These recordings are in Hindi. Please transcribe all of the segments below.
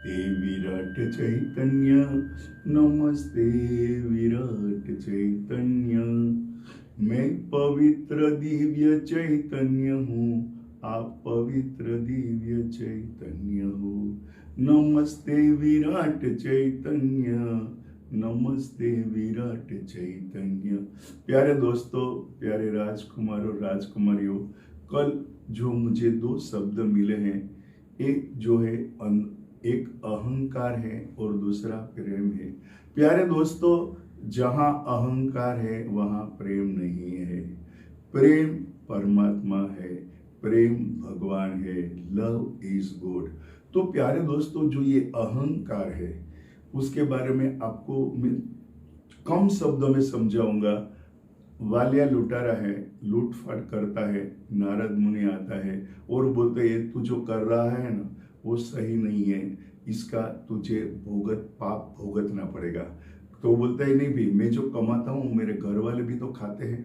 हे विराट चैतन्य, नमस्ते विराट चैतन्य। मैं पवित्र दिव्य चैतन्य हूँ, आप पवित्र दिव्य चैतन्य हो। नमस्ते विराट चैतन्य, नमस्ते विराट चैतन्य। प्यारे दोस्तों, प्यारे राजकुमार और राजकुमारियों, कल जो मुझे दो शब्द मिले हैं, एक जो है एक अहंकार है और दूसरा प्रेम है। प्यारे दोस्तों, जहां अहंकार है वहां प्रेम नहीं है। प्रेम परमात्मा है, प्रेम भगवान है, लव इज गॉड। तो प्यारे दोस्तों, जो ये अहंकार है उसके बारे में आपको मैं कम शब्दों में समझाऊंगा। वालिया लुटारा है, लूटफाट करता है, नारद मुनि आता है और बोलते हैं तू जो कर रहा है ना वो सही नहीं है, इसका तुझे पाप भुगतना पड़ेगा। तो बोलता है नहीं भाई, मैं जो कमाता हूँ मेरे घर वाले भी तो खाते हैं,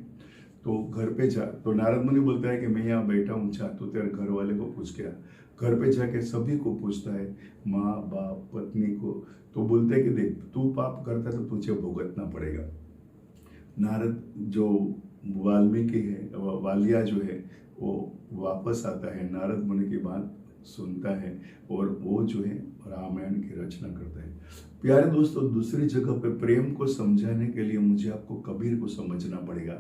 तो घर पे जा। तो नारद मुनि बोलता है कि मैं यहाँ बैठा हूँ, जा तो तेरे घर वाले को पूछ क्या। घर पे जाके सभी को पूछता है, माँ बाप पत्नी को। तो बोलते हैं कि देख, तू पाप करता है तो तुझे भुगतना पड़ेगा। नारद जो वाल्मीकि है, वालिया जो है, वो वापस आता है, नारद मुनि की बात सुनता है और वो जो है रामायण की रचना करता है। प्यारे दोस्तों, दूसरी जगह पे प्रेम को समझाने के लिए मुझे आपको कबीर को समझना पड़ेगा।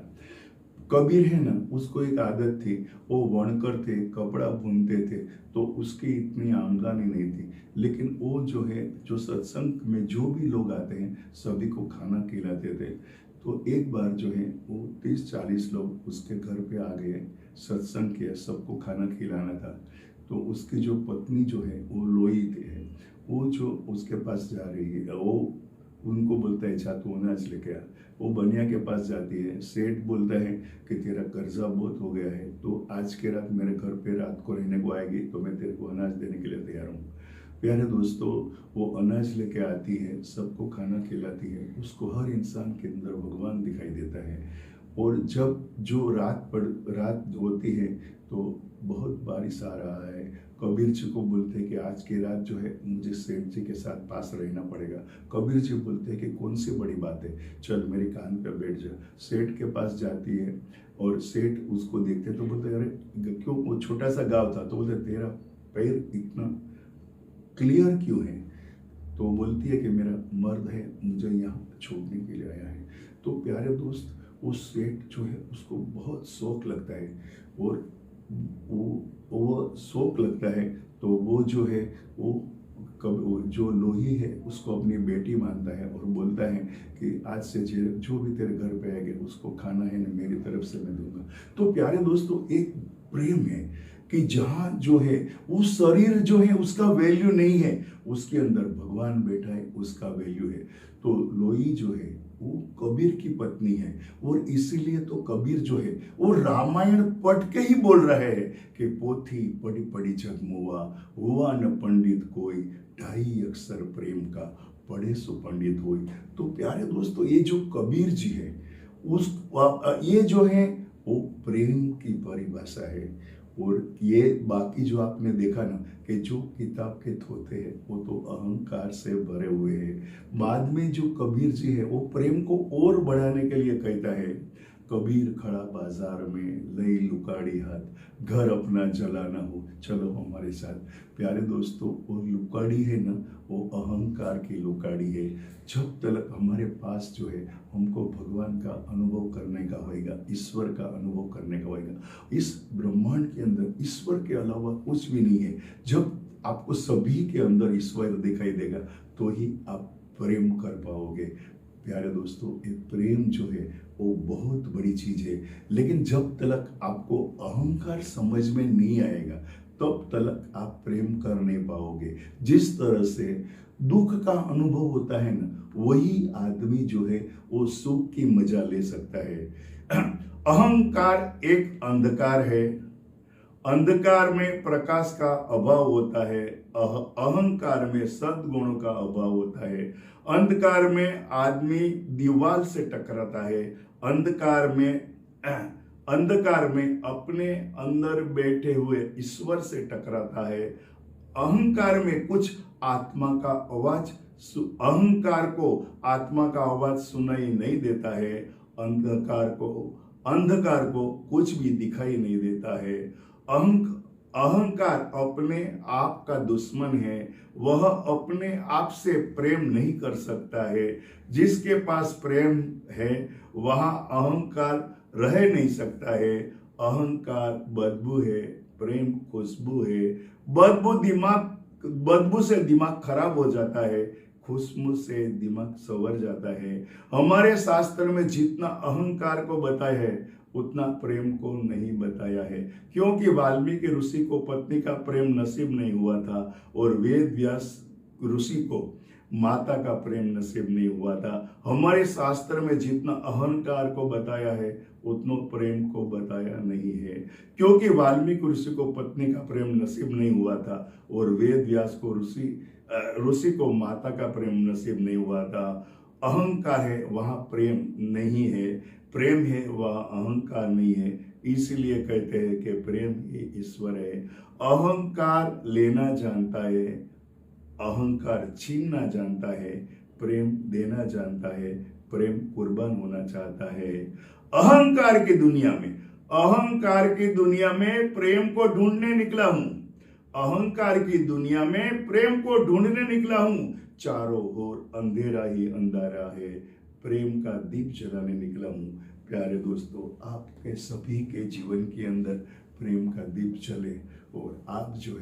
कबीर है ना, उसको एक आदत थी, वो वणकर थे, कपड़ा बुनते थे, तो उसकी इतनी आमदनी नहीं थी, लेकिन वो जो है, जो सत्संग में जो भी लोग आते हैं सभी को खाना खिलाते थे। तो एक बार जो है वो 30-40 लोग उसके घर पे आ गए, सत्संग किया, सबको खाना खिलाना था। तो उसकी जो पत्नी जो है वो लोई है, वो जो उसके पास जा रही है, वो उनको बोलता है जा तू अनाज लेके आ। वो बनिया के पास जाती है, सेठ बोलता है कि तेरा कर्जा बहुत हो गया है, तो आज के रात मेरे घर पे रात को रहने को आएगी तो मैं तेरे को अनाज देने के लिए तैयार हूँ। प्यारे दोस्तों, वो अनाज लेके आती है, सबको खाना खिलाती है, उसको हर इंसान के अंदर भगवान दिखाई देता है। और जब जो रात होती है तो बहुत बारिश आ रहा है। कबीर जी को बोलते हैं कि आज की रात जो है मुझे सेठ जी के साथ पास रहना पड़ेगा। कबीर जी बोलते हैं कि कौन सी बड़ी बात है, चल मेरे कान पे बैठ जा। सेठ के पास जाती है और सेठ उसको देखते तो बोलते अरे क्यों, वो छोटा सा गाँव था, तो बोलते तेरा पैर इतना क्लियर क्यों है। तो बोलती है कि मेरा मर्द है, मुझे यहाँ छोड़ने के लिए आया है। तो प्यारे दोस्त, वो सेठ जो है उसको बहुत शौक लगता है, और वो शौक लगता है तो वो जो है वो जो लोही है उसको अपनी बेटी मानता है और बोलता है कि आज से जो भी तेरे घर पे आएगा उसको खाना है ना मेरी तरफ से मैं दूंगा। तो प्यारे दोस्तों, एक प्रेम है कि जहाँ जो है वो शरीर जो है उसका वैल्यू नहीं है, उसके अंदर भगवान बैठा है, उसका वैल्यू है। तो लोई जो है वो कबीर की पत्नी है, और इसीलिए तो कबीर जो है वो रामायण पढ़ के ही बोल रहे हैं कि पोथी पढ़ी पढ़ी जग मुआ, हुआ न पंडित कोई, 2.5 अक्षर प्रेम का पढ़े सो पंडित होई। तो प्यारे दोस्तों, ये जो कबीर जी है ये जो है वो प्रेम की परिभाषा है। और ये बाकी जो आपने देखा ना कि जो किताब के थोते हैं वो तो अहंकार से भरे हुए हैं। बाद में जो कबीर जी है वो प्रेम को और बढ़ाने के लिए कहता है, कबीर खड़ा बाजार में लई लुकाड़ी हाथ, घर अपना जलाना हो चलो हमारे साथ। प्यारे दोस्तों, वो लुकाड़ी है ना, वो अहंकार की लुकाड़ी है। जब तक हमारे पास जो है हमको भगवान का अनुभव करने का होएगा, ईश्वर का अनुभव करने का होएगा, इस ब्रह्मांड के अंदर ईश्वर के अलावा कुछ भी नहीं है। जब आपको सभी के अंदर ईश्वर दिखाई देगा तो ही आप प्रेम कर पाओगे। प्यारे दोस्तों, ये प्रेम जो है वो बहुत बड़ी चीज है, लेकिन जब तक आपको अहंकार समझ में नहीं आएगा तब तक आप प्रेम कर नहीं पाओगे। जिस तरह से दुख का अनुभव होता है ना, वही आदमी जो है वो सुख की मजा ले सकता है। अहंकार एक अंधकार है, अंधकार में प्रकाश का अभाव होता है, अहंकार में सद्गुणों का अभाव होता है। अंधकार में आदमी दीवार से टकराता है, अंधकार में अपने अंदर बैठे हुए ईश्वर से टकराता है। अहंकार में कुछ आत्मा का आवाज अहंकार को आत्मा का आवाज सुनाई नहीं देता है। अंधकार को कुछ भी दिखाई नहीं देता है। अहंकार अपने आप का दुश्मन है। वह अपने आप से प्रेम नहीं कर सकता है। जिसके पास प्रेम है वहां अहंकार रह नहीं सकता है। अहंकार बदबू है, प्रेम खुशबू है। बदबू से दिमाग खराब हो जाता है, खुशबू से दिमाग संवर जाता है। हमारे शास्त्र में जितना अहंकार को बताया है उतना प्रेम को नहीं बताया है, क्योंकि वाल्मीकि ऋषि को पत्नी का प्रेम नसीब नहीं हुआ था और वेद व्यास ऋषि को माता का प्रेम नसीब नहीं हुआ था। हमारे शास्त्र में जितना अहंकार को बताया है उतना प्रेम को बताया नहीं है, क्योंकि वाल्मीकि ऋषि को पत्नी का प्रेम नसीब नहीं हुआ था और वेद व्यास को ऋषि को माता का प्रेम नसीब नहीं हुआ था। अहंकार है वहां प्रेम नहीं है, प्रेम है वह अहंकार नहीं है। इसलिए कहते हैं कि प्रेम ही ईश्वर है। अहंकार लेना जानता है, अहंकार छीनना जानता है, प्रेम देना जानता है, प्रेम कुर्बान होना चाहता है। अहंकार की दुनिया में प्रेम को ढूंढने निकला हूं। अहंकार की दुनिया में प्रेम को ढूंढने निकला हूं। चारों ओर अंधेरा ही अंधारा है, प्रेम का दीप जलाने निकला हूं। प्यारे दोस्तों, आपके सभी के जीवन के अंदर प्रेम का दीप जले और आप जो